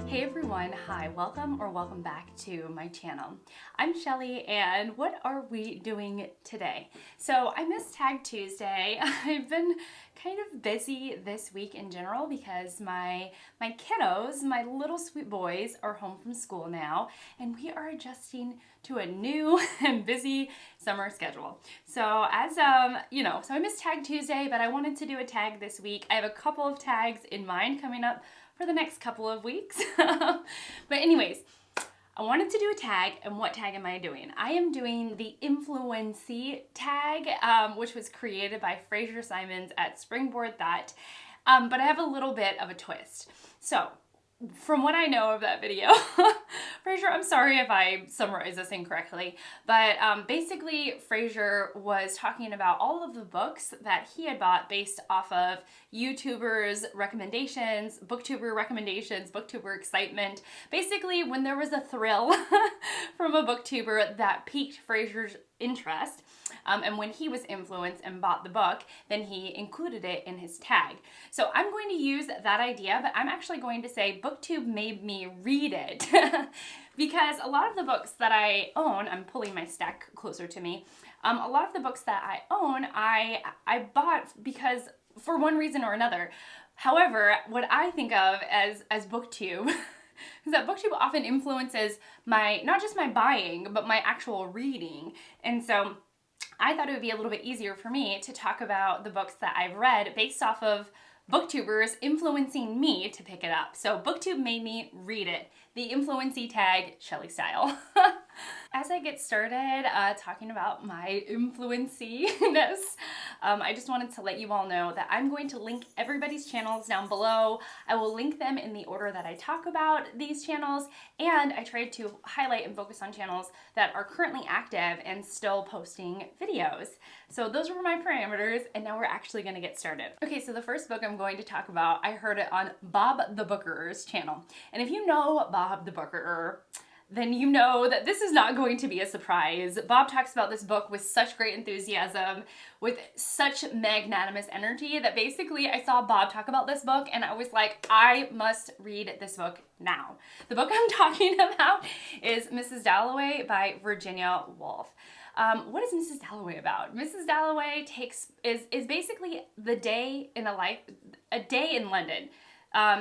Hey everyone, hi, welcome back to my channel. I'm Shelly, and what are we doing today? So I missed Tag Tuesday. I've been kind of busy this week in general because my kiddos, my little sweet boys, are home from school now, and we are adjusting to a new and busy summer schedule. So as so I missed Tag Tuesday, but I wanted to do a tag this week. I have a couple of tags in mind coming up for the next couple of weeks. But anyways, I wanted to do a tag, and what tag am I doing? I am doing the Influencee tag, which was created by Fraser Simons at Springboard That, but I have a little bit of a twist. So, from what I know of that video, Fraser, I'm sorry if I summarize this incorrectly, but basically Fraser was talking about all of the books that he had bought based off of YouTubers' recommendations, Booktuber recommendations, Booktuber excitement. Basically, when there was a thrill from a Booktuber that piqued Fraser's interest, and when he was influenced and bought the book, then he included it in his tag. So I'm going to use that idea, but I'm actually going to say Booktube made me read it. Because a lot of the books that I own, I'm pulling my stack closer to me, a lot of the books that I own, I bought because for one reason or another. However, what I think of as Booktube is that Booktube often influences not just my buying, but my actual reading. And so I thought it would be a little bit easier for me to talk about the books that I've read based off of Booktubers influencing me to pick it up. So Booktube made me read it. The Influencee tag, Shelly style. As I get started talking about my influencee-ness, I just wanted to let you all know that I'm going to link everybody's channels down below. I will link them in the order that I talk about these channels, and I tried to highlight and focus on channels that are currently active and still posting videos. So those were my parameters, and now we're actually going to get started. Okay, so the first book I'm going to talk about, I heard it on Bob the Bookerer's channel. And if you know Bob the Bookerer, then you know that this is not going to be a surprise. Bob talks about this book with such great enthusiasm, with such magnanimous energy, that basically I saw Bob talk about this book and I was like, I must read this book now. The book I'm talking about is Mrs. Dalloway by Virginia Woolf. What is Mrs. Dalloway about? Mrs. Dalloway is basically a day in London.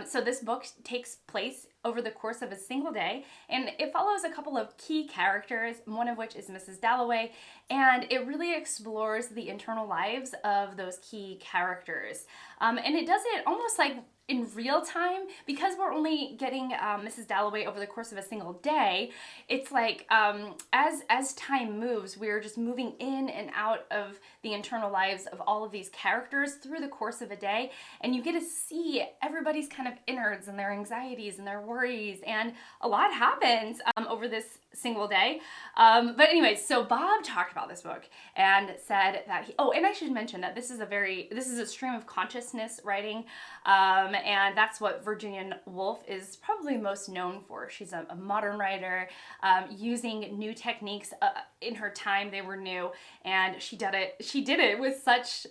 So this book takes place over the course of a single day, and it follows a couple of key characters, one of which is Mrs. Dalloway, and it really explores the internal lives of those key characters. And it does it almost like in real time, because we're only getting Mrs. Dalloway over the course of a single day. It's like as time moves, we're just moving in and out of the internal lives of all of these characters through the course of a day, and you get to see everybody's kind of innards and their anxieties and their worries, and a lot happens over this single day. But anyways, so Bob talked about this book and said that and I should mention that this is a stream of consciousness writing, and that's what Virginia Woolf is probably most known for. She's a modern writer, using new techniques. In her time, they were new, and she did it with such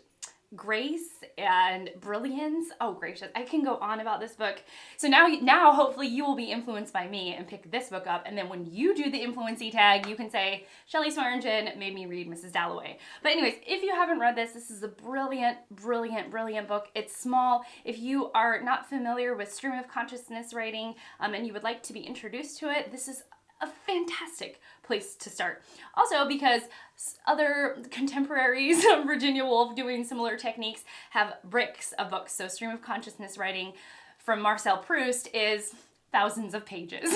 grace and brilliance. Oh gracious, I can go on about this book. So now hopefully you will be influenced by me and pick this book up, and then when you do the Influencee tag, you can say Shelly Swearingen made me read Mrs. Dalloway. But anyways, if you haven't read this is a brilliant book. It's small. If you are not familiar with stream of consciousness writing, and you would like to be introduced to it, this is a fantastic place to start. Also because other contemporaries of Virginia Woolf doing similar techniques have bricks of books. So stream of consciousness writing from Marcel Proust is thousands of pages,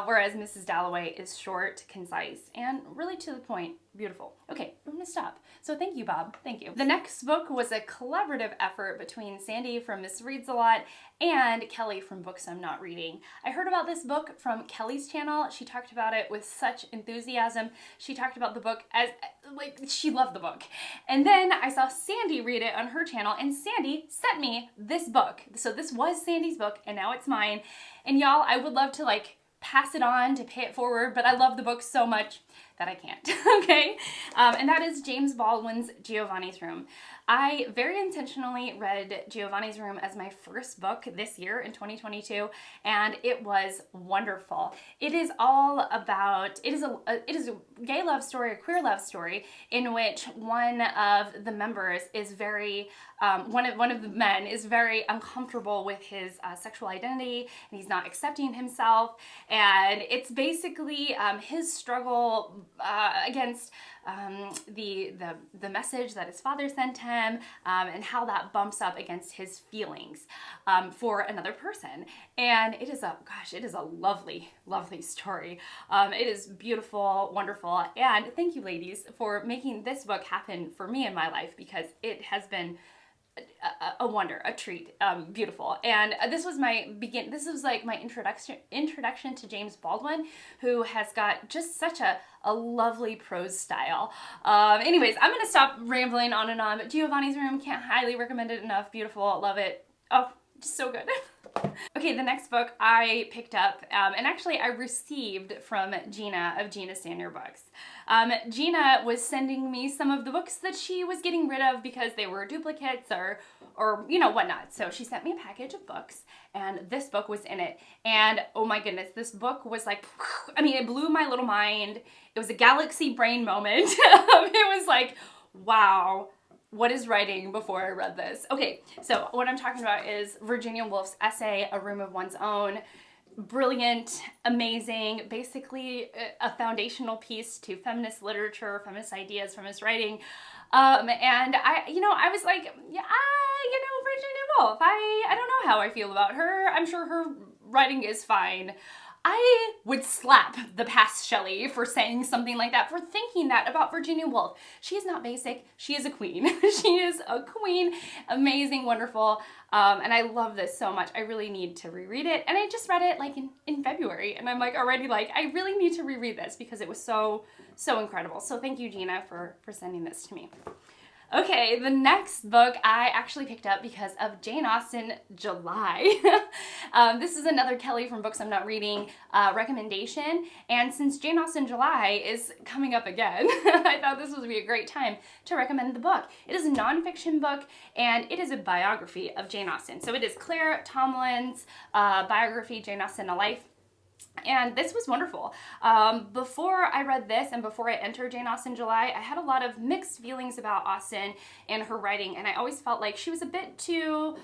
whereas Mrs. Dalloway is short, concise, and really to the point, beautiful. Okay, I'm gonna stop. So thank you, Bob. Thank you. The next book was a collaborative effort between Sandy from Miss Reads a Lot and Kelly from Books I'm Not Reading. I heard about this book from Kelly's channel. She talked about it with such enthusiasm. She talked about the book as, she loved the book. And then I saw Sandy read it on her channel, and Sandy sent me this book. So this was Sandy's book, and now it's mine. And y'all, I would love to pass it on, to pay it forward, but I love the book so much that I can't, okay? And that is James Baldwin's Giovanni's Room. I very intentionally read Giovanni's Room as my first book this year in 2022, and it was wonderful. It is all about, it is a gay love story, a queer love story, in which one of the members is very, one of the men is very uncomfortable with his sexual identity, and he's not accepting himself, and it's basically his struggle against the message that his father sent him, and how that bumps up against his feelings for another person. And it is a lovely, lovely story. It is beautiful, wonderful, and thank you, ladies, for making this book happen for me in my life, because it has been a wonder, a treat, beautiful. And this was like my introduction to James Baldwin, who has got just such a lovely prose style. Anyways, I'm gonna stop rambling on and on, but Giovanni's Room, can't highly recommend it enough. Beautiful, love it. Oh, just so good. Okay, the next book I picked up, and actually I received from Gina of Gina Stand Your Books. Gina was sending me some of the books that she was getting rid of because they were duplicates or you know, whatnot. So she sent me a package of books, and this book was in it. And oh my goodness, this book was like, I mean, it blew my little mind. It was a galaxy brain moment. It was like, wow. What is writing before I read this? Okay, so what I'm talking about is Virginia Woolf's essay, A Room of One's Own. Brilliant, amazing, basically a foundational piece to feminist literature, feminist ideas, feminist writing. And I was like, yeah, Virginia Woolf, I don't know how I feel about her. I'm sure her writing is fine. I would slap the past Shelley for saying something like that, for thinking that about Virginia Woolf. She is not basic. She is a queen. She is a queen. Amazing, wonderful. And I love this so much. I really need to reread it. And I just read it like in February. And I'm like already like, I really need to reread this because it was so incredible. So thank you, Gina, for sending this to me. Okay, the next book I actually picked up because of Jane Austen July. This is another Kelly from Books I'm Not Reading recommendation, and since Jane Austen July is coming up again, I thought this would be a great time to recommend the book. It is a nonfiction book, and it is a biography of Jane Austen. So it is Claire Tomalin's biography, Jane Austen, A Life. And this was wonderful. Before I read this and before I entered Jane Austen July, I had a lot of mixed feelings about Austen and her writing, and I always felt like she was a bit too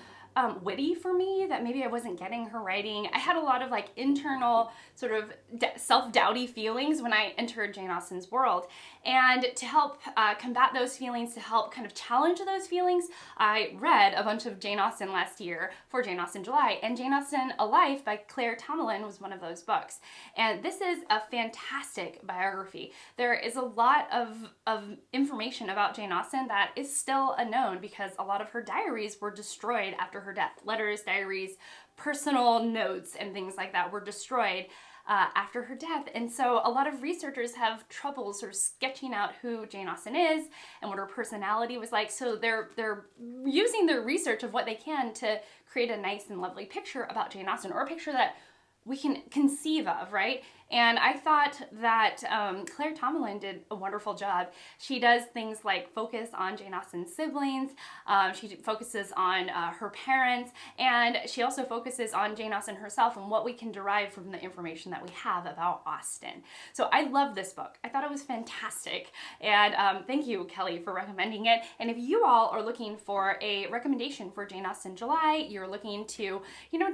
witty for me, that maybe I wasn't getting her writing. I had a lot of like internal sort of self-doubty feelings when I entered Jane Austen's world. And to help combat those feelings, to help kind of challenge those feelings, I read a bunch of Jane Austen last year for Jane Austen July, and Jane Austen A Life by Claire Tomalin was one of those books. And this is a fantastic biography. There is a lot of information about Jane Austen that is still unknown because a lot of her diaries were destroyed after her death. Letters, diaries, personal notes, and things like that were destroyed after her death. And so a lot of researchers have trouble sort of sketching out who Jane Austen is and what her personality was like. So they're using their research of what they can to create a nice and lovely picture about Jane Austen, or a picture that we can conceive of, right? And I thought that Claire Tomalin did a wonderful job. She does things like focus on Jane Austen's siblings, she focuses on her parents, and she also focuses on Jane Austen herself and what we can derive from the information that we have about Austen. So I love this book. I thought it was fantastic, and thank you, Kelly, for recommending it. And if you all are looking for a recommendation for Jane Austen July, you're looking to,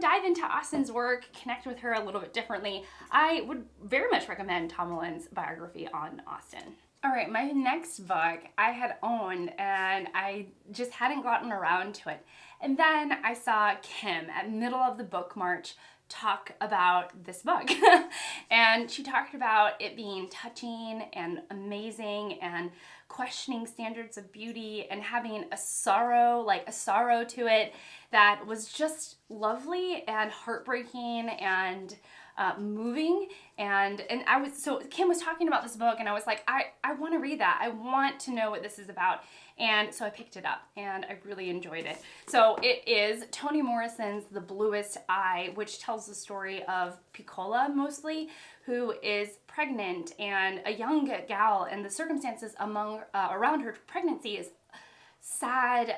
dive into Austen's work, connect with her a little bit differently, I would very much recommend Tomalin's biography on Austen. All right, my next book I had owned and I just hadn't gotten around to it. And then I saw Kim at middle of the book march talk about this book. And she talked about it being touching and amazing and questioning standards of beauty and having a sorrow to it that was just lovely and heartbreaking and moving. And so Kim was talking about this book, and I was like, I want to read that. I want to know what this is about. and so I picked it up and I really enjoyed it. So it is Toni Morrison's The Bluest Eye, which tells the story of Piccola mostly, who is pregnant and a young gal, and the circumstances around her pregnancy is sad,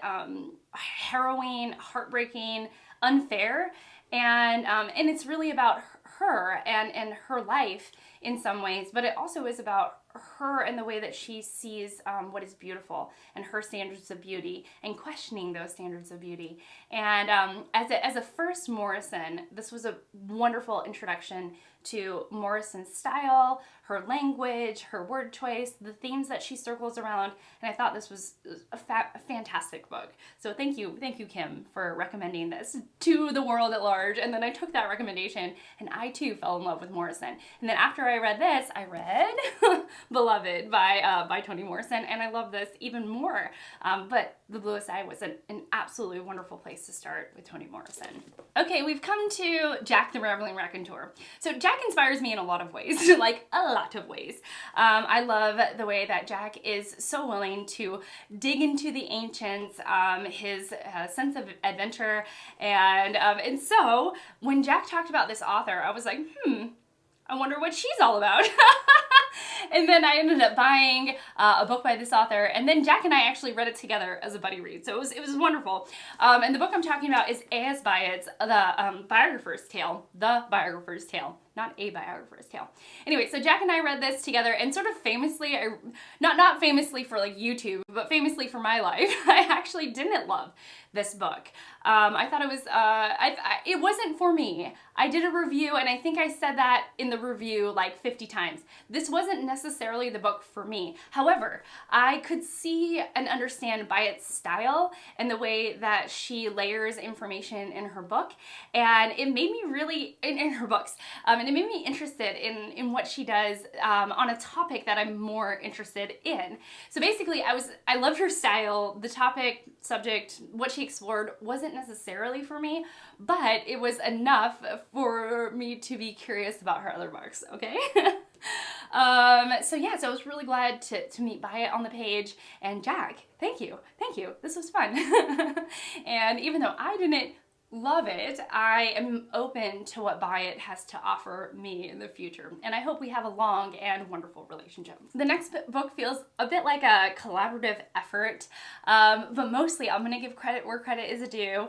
harrowing, heartbreaking, unfair, and it's really about her and her life in some ways, but it also is about her and the way that she sees what is beautiful and her standards of beauty and questioning those standards of beauty. And as a first Morrison, this was a wonderful introduction to Morrison's style, her language, her word choice, the themes that she circles around, and I thought this was a fantastic book. So thank you, Kim, for recommending this to the world at large. And then I took that recommendation and I too fell in love with Morrison. And then after I read this, I read Beloved by Toni Morrison, and I love this even more. But The Bluest Eye was an absolutely wonderful place to start with Toni Morrison. Okay, we've come to Jack the Rambling Raconteur. So Jack inspires me in a lot of ways, like a lot of ways. I love the way that Jack is so willing to dig into the ancients, his sense of adventure, and so when Jack talked about this author, I was like, I wonder what she's all about. And then I ended up buying a book by this author, and then Jack and I actually read it together as a buddy read, so it was wonderful. And the book I'm talking about is A.S. Byatt's The Biographer's Tale, not A Biographer's Tale. Anyway, so Jack and I read this together, and sort of famously, not famously for like YouTube, but famously for my life, I actually didn't love this book. I thought it was, it wasn't for me. I did a review, and I think I said that in the review like 50 times. This wasn't necessarily the book for me. However, I could see and understand Byatt's style and the way that she layers information in her book, and it made me really, in her books, and it made me interested in what she does on a topic that I'm more interested in. So basically, I loved her style. The topic, subject, what she explored wasn't necessarily for me, but it was enough for me to be curious about her other books, okay? So yeah, so I was really glad to meet Byatt on the page, and Jack, thank you, this was fun. And even though I didn't love it, I am open to what Byatt has to offer me in the future, and I hope we have a long and wonderful relationship. The next book feels a bit like a collaborative effort, but mostly I'm going to give credit where credit is due.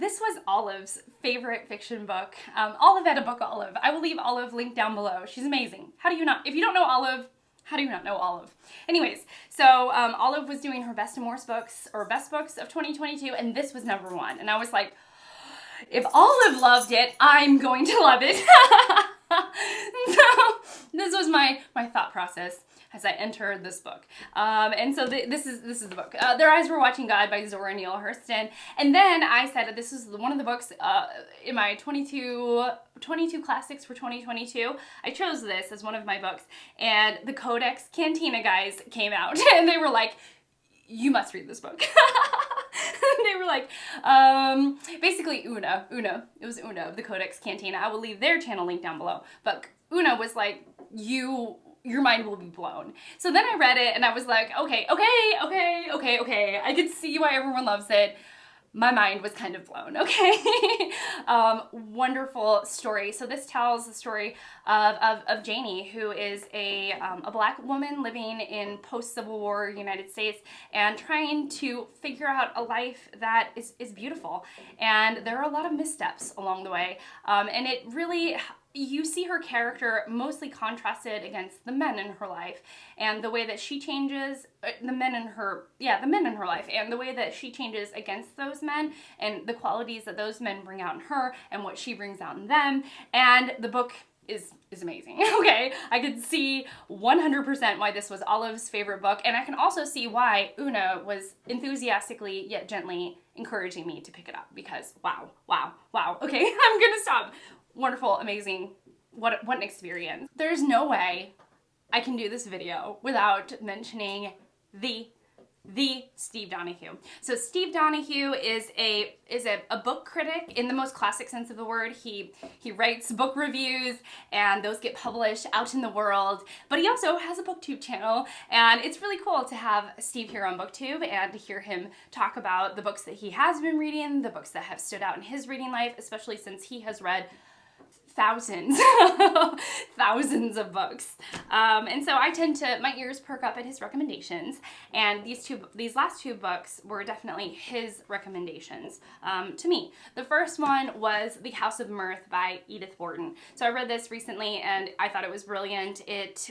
This was Olive's favorite fiction book. Olive had a book, Olive. I will leave Olive linked down below. She's amazing. How do you not? If you don't know Olive, how do you not know Olive? Anyways, so Olive was doing her best and worst books, or best books of 2022, and this was #1, and I was like, if Olive loved it, I'm going to love it. So this was my thought process as I entered this book. And so this is the book. Their Eyes Were Watching God by Zora Neale Hurston. And then I said that this is one of the books in my 22 classics for 2022. I chose this as one of my books, and the Codex Cantina guys came out and they were like, you must read this book. They were like, basically Una, it was Una of the Codex Cantina. I will leave their channel link down below. But Una was like, your mind will be blown. So then I read it and I was like, okay. I could see why everyone loves it. My mind was kind of blown, okay? Wonderful story. So this tells the story of Janie, who is a black woman living in post-Civil War United States and trying to figure out a life that is beautiful. And there are a lot of missteps along the way. And it really, you see her character mostly contrasted against the men in her life, and the way that she changes, the men in her life, and the way that she changes against those men, and the qualities that those men bring out in her, and what she brings out in them. And the book is amazing, okay? I could see 100% why this was Olive's favorite book, and I can also see why Una was enthusiastically yet gently encouraging me to pick it up, because wow. Okay, I'm gonna stop. Wonderful, amazing, what an experience. There's no way I can do this video without mentioning the the Steve Donahue. So Steve Donahue is a book critic in the most classic sense of the word. He writes book reviews and those get published out in the world, but he also has a Booktube channel, and it's really cool to have Steve here on Booktube and to hear him talk about the books that he has been reading, the books that have stood out in his reading life, especially since he has read thousands of books, and so I tend to, my ears perk up at his recommendations, and these last two books were definitely his recommendations to me. The first one was The House of Mirth by Edith Wharton. So I read this recently and I thought it was brilliant. It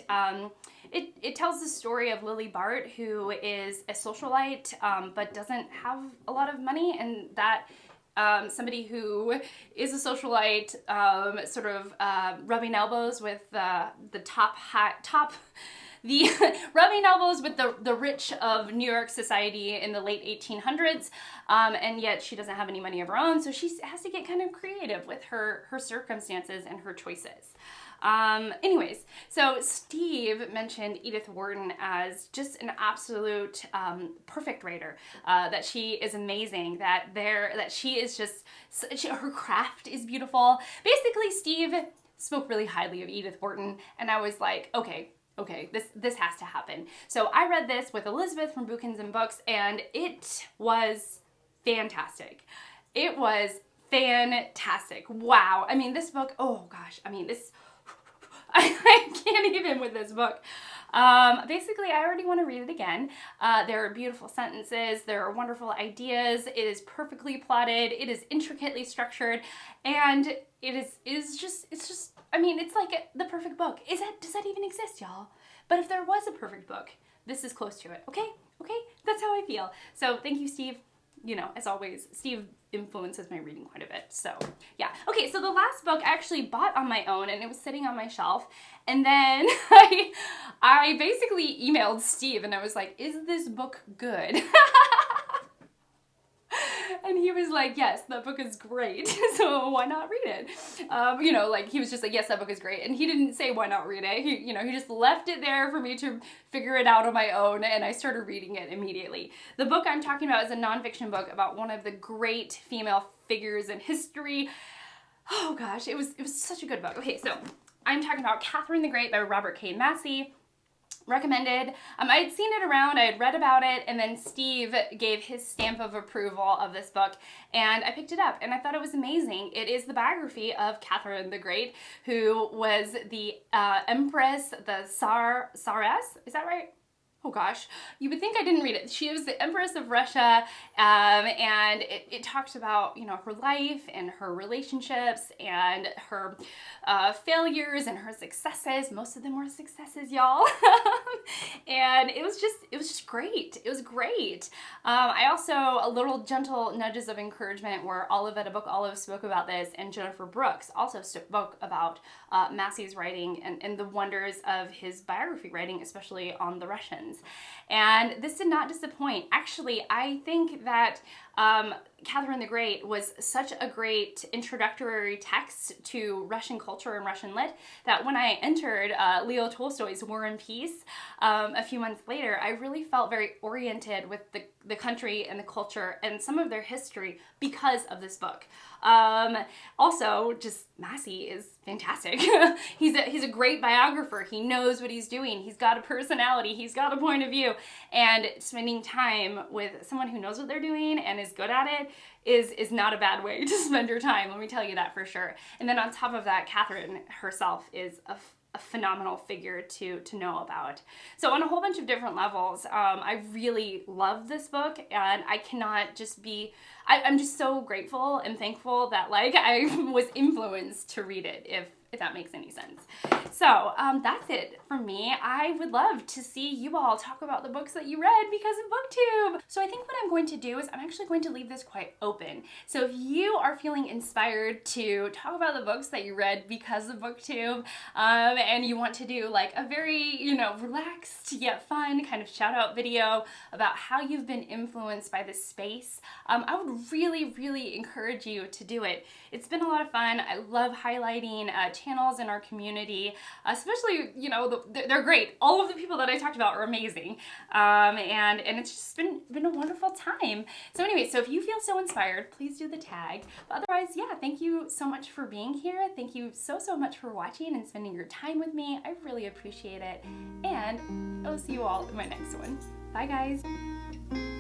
tells the story of Lily Bart, who is a socialite but doesn't have a lot of money, and that somebody who is a socialite, sort of rubbing elbows with the rubbing elbows with the rich of New York society in the late 1800s, and yet she doesn't have any money of her own, so she has to get kind of creative with her circumstances and her choices. Anyways, so Steve mentioned Edith Wharton as just an absolute perfect writer, that she is amazing, that she is just, her craft is beautiful. Basically, Steve spoke really highly of Edith Wharton, and I was like, okay, this has to happen. So I read this with Elizabeth from Bookins and Books, and it was fantastic. It was fantastic. Wow. I mean, this book, oh gosh, I mean, this, I can't even with this book. Basically, I already want to read it again. There are beautiful sentences, there are wonderful ideas, it is perfectly plotted, it is intricately structured, and it's just, I mean, it's like the perfect book. Does that even exist, y'all? But if there was a perfect book, this is close to it, okay? Okay? That's how I feel. So thank you, Steve. You know, as always, Steve influences my reading quite a bit, so yeah. Okay, so the last book I actually bought on my own, and it was sitting on my shelf, and then I basically emailed Steve, and I was like, is this book good? And he was like, yes, that book is great, so why not read it? You know, like, he was just like, yes, that book is great, and he didn't say why not read it. He just left it there for me to figure it out on my own, and I started reading it immediately. The book I'm talking about is a nonfiction book about one of the great female figures in history. Oh gosh, it was such a good book. Okay, so I'm talking about Catherine the Great by Robert K. Massie. Recommended. I had seen it around, I had read about it, and then Steve gave his stamp of approval of this book, and I picked it up, and I thought it was amazing. It is the biography of Catherine the Great, who was the Empress, the Tsaress, is that right? Oh gosh, you would think I didn't read it. She was the Empress of Russia, and it talks about, you know, her life and her relationships and her failures and her successes. Most of them were successes, y'all. And it was just great. It was great. I also, a little gentle nudges of encouragement where Olive at a Book Olive spoke about this, and Jennifer Brooks also spoke about Massie's writing and the wonders of his biography writing, especially on the Russians. And this did not disappoint. Actually, I think that Catherine the Great was such a great introductory text to Russian culture and Russian lit that when I entered Leo Tolstoy's War and Peace a few months later, I really felt very oriented with the country and the culture and some of their history because of this book. Also, just Massie is fantastic. He's a great biographer. He knows what he's doing. He's got a personality. He's got a point of view. And spending time with someone who knows what they're doing and is good at it is not a bad way to spend your time. Let me tell you that for sure. And then on top of that, Catherine herself is a phenomenal figure to know about. So on a whole bunch of different levels, I really love this book, and I cannot just be, I'm just so grateful and thankful that like I was influenced to read it, if that makes any sense. So that's it for me. I would love to see you all talk about the books that you read because of Booktube. So I think what I'm going to do is I'm actually going to leave this quite open. So if you are feeling inspired to talk about the books that you read because of Booktube, and you want to do like a very, relaxed yet fun kind of shout out video about how you've been influenced by this space, I would really, really encourage you to do it. It's been a lot of fun. I love highlighting channels in our community, especially, you know, they're great. All of the people that I talked about are amazing. And it's just been a wonderful time. So anyway, so if you feel so inspired, please do the tag. But otherwise, yeah, thank you so much for being here. Thank you so much for watching and spending your time with me. I really appreciate it. And I will see you all in my next one. Bye, guys.